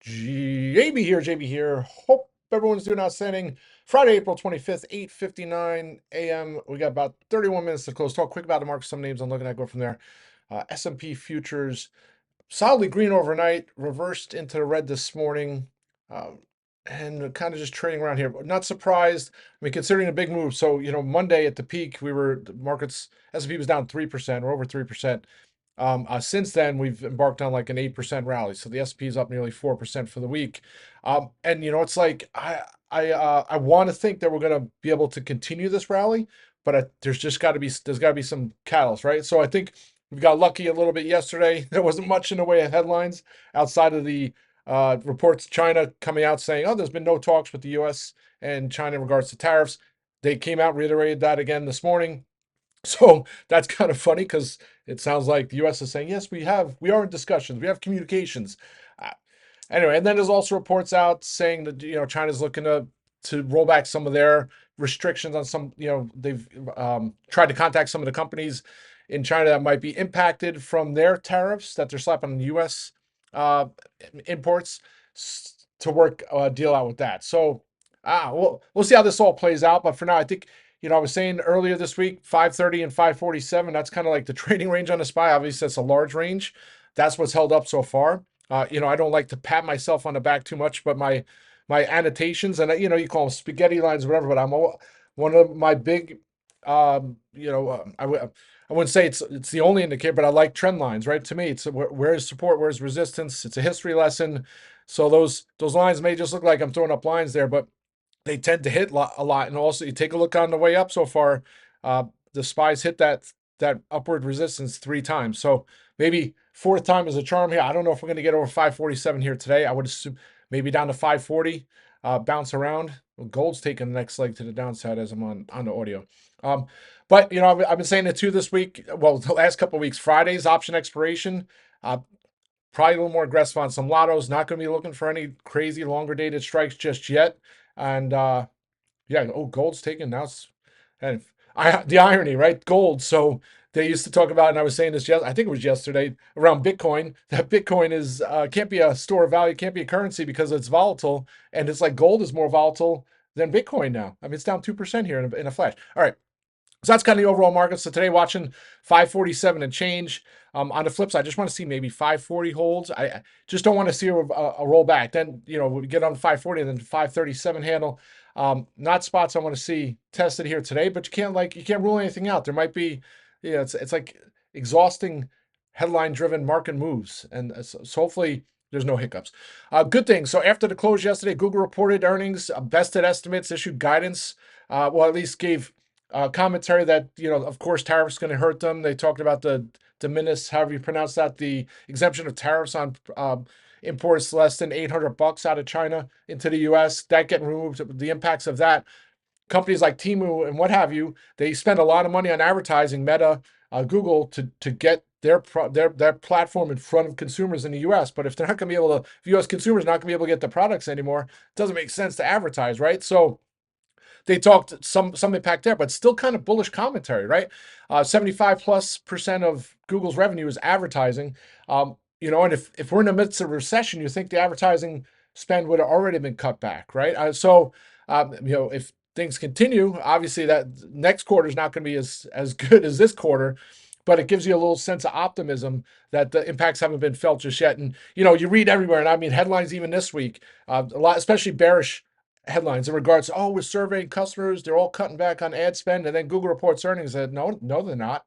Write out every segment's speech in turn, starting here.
JB here. Hope everyone's doing outstanding. Friday, April 25th, 8:59 a.m. We got about 31 minutes to close. Talk quick about the market, some names I'm looking at, go from there. S&P futures solidly green overnight, reversed into the red this morning, um, and kind of just trading around here. But not surprised. I mean, considering a big move. So, Monday at the peak, the markets, S&P was down 3% or over 3%. Since then, we've embarked on like an 8% rally. So the S&P is up nearly 4% for the week. And it's like I want to think that we're going to be able to continue this rally, but there's got to be some catalyst, right? So I think we got lucky a little bit yesterday. There wasn't much in the way of headlines outside of the reports China coming out saying, "Oh, there's been no talks with the U.S. and China in regards to tariffs." They came out, reiterated that again this morning. So that's kind of funny because it sounds like the U.S. is saying, "Yes, we are in discussions, we have communications." Uh, Anyway, and then there's also reports out saying that China's looking to roll back some of their restrictions on some. They've tried to contact some of the companies in China that might be impacted from their tariffs that they're slapping on U.S. Uh, imports to work a deal out with that. So, we'll see how this all plays out. But for now, I think I was saying earlier this week, 530 and 547. That's kind of like the trading range on the SPY. Obviously, that's a large range. That's what's held up so far. I don't like to pat myself on the back too much, but my annotations and you call them spaghetti lines, or whatever. But one of my big, I wouldn't say it's the only indicator, but I like trend lines. Right, to me, it's where's support, where's resistance. It's a history lesson. So those lines may just look like I'm throwing up lines there, but they tend to hit a lot. And also, you take a look on the way up so far. Uh, the spies hit that upward resistance 3 times. So maybe fourth time is a charm here. I don't know if we're going to get over 547 here today. I would assume maybe down to 540, bounce around. Well, gold's taking the next leg to the downside as I'm on the audio. Um, but I've been saying it too this week. Well, the last couple of weeks, Friday's option expiration. Uh, Probably a little more aggressive on some lottos. Not going to be looking for any crazy longer dated strikes just yet. And yeah, oh, gold's taken now. And the irony, right? Gold. So they used to talk about, and I was saying this, I think it was yesterday around Bitcoin, that Bitcoin is can't be a store of value, can't be a currency because it's volatile, and it's like gold is more volatile than Bitcoin now. I mean, it's down 2% here in a flash. All right. So that's kind of the overall market. So today, watching 547 and change. On the flip side, I just want to see maybe 540 holds. I just don't want to see a roll back. Then we get on 540 and then 537 handle. Not spots I want to see tested here today, but you can't rule anything out. There might be, it's like exhausting headline-driven market moves, and so hopefully there's no hiccups. Good thing. So after the close yesterday, Google reported earnings, bested estimates, issued guidance. Well, at least gave commentary that of course tariffs going to hurt them. They talked about the de minimis, however you pronounce that, the exemption of tariffs on imports less than $800 out of China into the U.S. That getting removed. The impacts of that. Companies like Temu and what have you, they spend a lot of money on advertising. Meta, Google to get their platform in front of consumers in the U.S. But if they're not going to be able to, if U.S. consumers are not going to be able to get the products anymore, it doesn't make sense to advertise, right? So they talked some impact there, but still kind of bullish commentary, right? 75+% of Google's revenue is advertising. And if we're in the midst of a recession, you think the advertising spend would have already been cut back, right? If things continue, obviously that next quarter is not going to be as good as this quarter, but it gives you a little sense of optimism that the impacts haven't been felt just yet. And you read everywhere, and I mean headlines even this week, a lot, especially bearish headlines in regards to, oh, we're surveying customers, they're all cutting back on ad spend, and then Google reports earnings that no, they're not.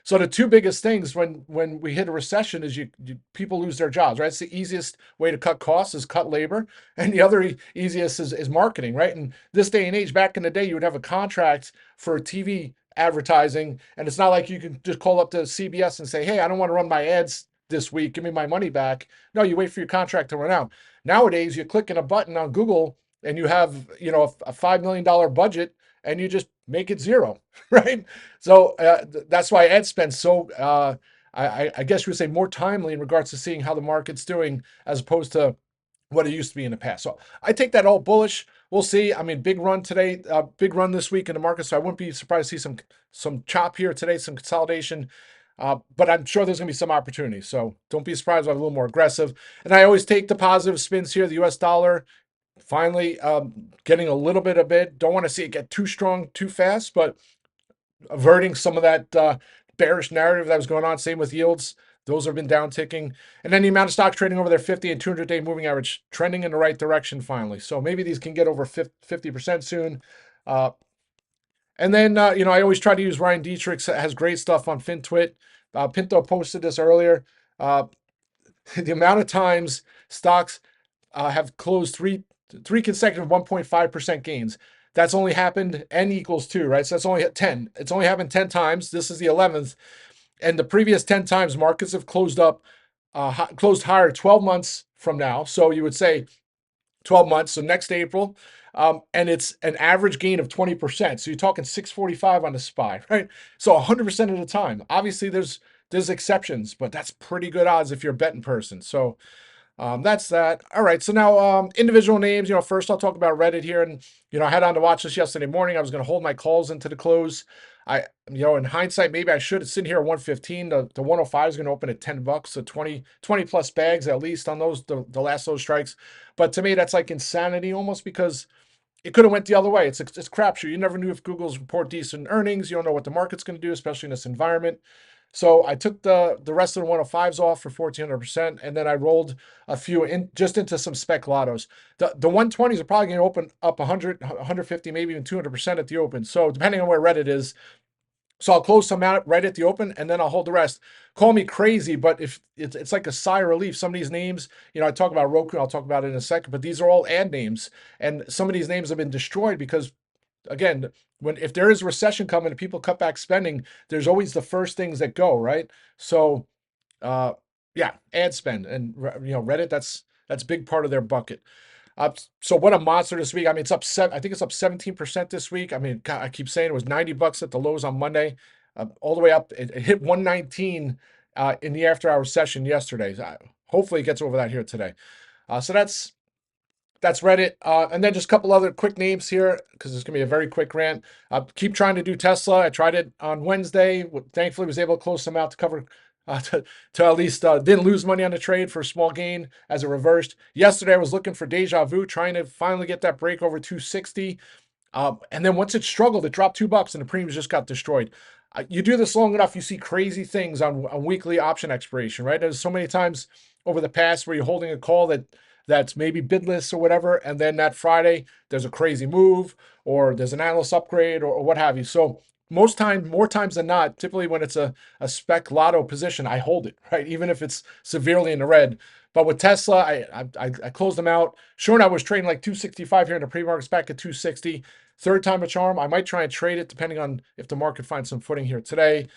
So the two biggest things when we hit a recession is people lose their jobs, right? It's the easiest way to cut costs is cut labor, and the other easiest is marketing, right? And this day and age, back in the day, you would have a contract for TV advertising, and it's not like you can just call up to CBS and say, hey, I don't want to run my ads this week, give me my money back. No, you wait for your contract to run out. Nowadays, you're clicking a button on Google and you have a $5 million budget and you just make it zero, right? So that's why ad spend's so I guess you would say more timely in regards to seeing how the market's doing as opposed to what it used to be in the past. So I take that all bullish. We'll see. I mean, big run today, big run this week in the market. So I wouldn't be surprised to see some chop here today, some consolidation. But I'm sure there's going to be some opportunity. So don't be surprised if I'm a little more aggressive. And I always take the positive spins here. The US dollar finally getting a little bit of bid. Don't want to see it get too strong too fast, but averting some of that bearish narrative that was going on. Same with yields. Those have been down ticking. And then the amount of stocks trading over their 50 and 200-day moving average trending in the right direction finally. So maybe these can get over 50% soon. Uh, and then, I always try to use Ryan Dietrich, has great stuff on FinTwit. Pinto posted this earlier. Uh, the amount of times stocks have closed three consecutive 1.5% gains. That's only happened N equals 2, right? So that's only at 10. It's only happened 10 times. This is the 11th. And the previous 10 times markets have closed higher 12 months from now. So you would say 12 months, so next April. And it's an average gain of 20%. So you're talking 645 on the SPY, right? So 100% of the time. Obviously, there's exceptions, but that's pretty good odds if you're a betting person. So that's that. All right. So now individual names. First I'll talk about Reddit here. And I had on to watch this yesterday morning. I was going to hold my calls into the close. In hindsight, maybe I should have sitting here at 115. The 105 is going to open at $10. So 20 plus bags at least on those, the last those strikes. But to me, that's like insanity almost, because it could have went the other way. It's crapshoot. You never knew if Google's report decent earnings. You don't know what the market's going to do, especially in this environment. So I took the rest of the 105s off for 1,400%, and then I rolled a few into some spec lottos. The 120s are probably going to open up 100, 150, maybe even 200% at the open. So depending on where Reddit is. So I'll close some out right at the open, and then I'll hold the rest. Call me crazy, but if it's like a sigh of relief. Some of these names, I talk about Roku, I'll talk about it in a second, but these are all ad names, and some of these names have been destroyed because, again, if there is a recession coming and people cut back spending, there's always the first things that go, right? So, uh, yeah, ad spend, and Reddit, that's a big part of their bucket. So what a monster this week. I mean, it's up I think it's up 17% this week. I mean, God, I keep saying it was $90 at the lows on Monday, all the way up. It hit 119 in the after hour session yesterday. Hopefully it gets over that here today. So that's Reddit. And then just a couple other quick names here, because it's going to be a very quick rant. Keep trying to do Tesla. I tried it on Wednesday. Thankfully, was able to close some out to cover, to at least didn't lose money on the trade for a small gain as it reversed. Yesterday, I was looking for deja vu, trying to finally get that break over 260. And then once it struggled, it dropped $2 and the premiums just got destroyed. You do this long enough, you see crazy things on weekly option expiration, right? There's so many times over the past where you're holding a call that's maybe bidless or whatever, and then that Friday there's a crazy move or there's an analyst upgrade or what have you. So more times than not, typically when it's a spec lotto position, I hold it, right? Even if it's severely in the red. But with Tesla, I closed them out. Sure enough, I was trading like 265 here in the pre-markets, back at 260. Third time a charm. I might try and trade it depending on if the market finds some footing here today.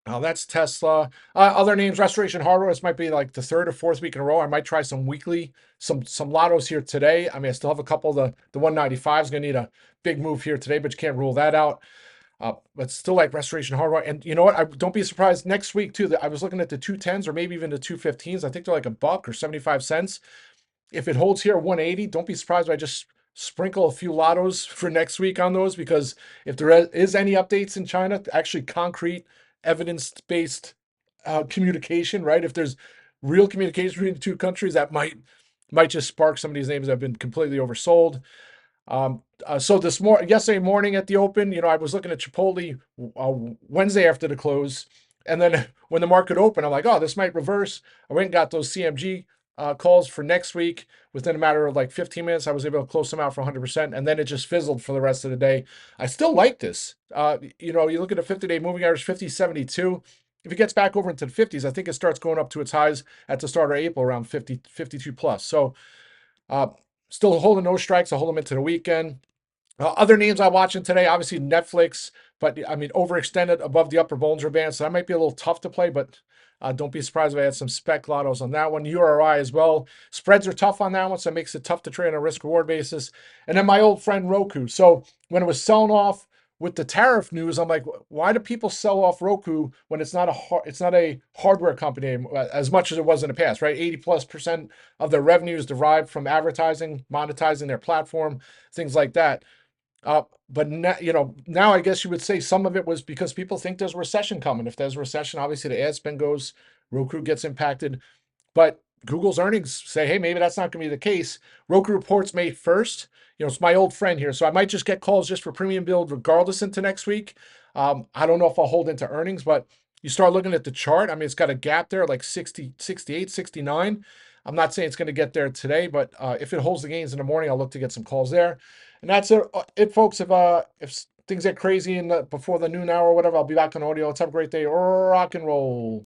That's Tesla. Other names, Restoration Hardware. This might be like the third or fourth week in a row. I might try some weekly, some lottos here today. I mean, I still have a couple. The 195 is going to need a big move here today, but you can't rule that out. But still like Restoration Hardware. And you know what? Don't be surprised next week too. I was looking at the 210s or maybe even the 215s. I think they're like $1 or 75 cents. If it holds here 180, don't be surprised if I just sprinkle a few lottos for next week on those, because if there is any updates in China, actually concrete, evidence-based communication, right? If there's real communication between the two countries, that might just spark some of these names that have been completely oversold. So yesterday morning at the open, I was looking at Chipotle Wednesday after the close, and then when the market opened, I'm like, oh, this might reverse. I went and got those CMG calls for next week. Within a matter of like 15 minutes, I was able to close them out for 100%, and then it just fizzled for the rest of the day. I still like this. You look at a 50-day moving average, 50.72. If it gets back over into the 50s, I think it starts going up to its highs at the start of April around 50, 52 plus. So still holding those strikes. I'll hold them into the weekend. Other names I'm watching today, obviously Netflix, but I mean, overextended above the upper Bollinger Band. So that might be a little tough to play, but don't be surprised if I had some spec lottos on that one. URI as well. Spreads are tough on that one, so it makes it tough to trade on a risk-reward basis. And then my old friend Roku. So when it was selling off with the tariff news, I'm like, why do people sell off Roku when it's not a hardware company as much as it was in the past, right? 80+% of their revenue is derived from advertising, monetizing their platform, things like that. But now, now I guess you would say some of it was because people think there's a recession coming. If there's a recession, obviously the ad spend goes, Roku gets impacted. But Google's earnings say, hey, maybe that's not going to be the case. Roku reports May 1st. It's my old friend here. So I might just get calls just for premium build regardless into next week. I don't know if I'll hold into earnings, but you start looking at the chart. I mean, it's got a gap there like 60, 68, 69. I'm not saying it's going to get there today, but if it holds the gains in the morning, I'll look to get some calls there. And that's it, folks. If things get crazy before the noon hour or whatever, I'll be back on audio. Let's have a great day. Rock and roll.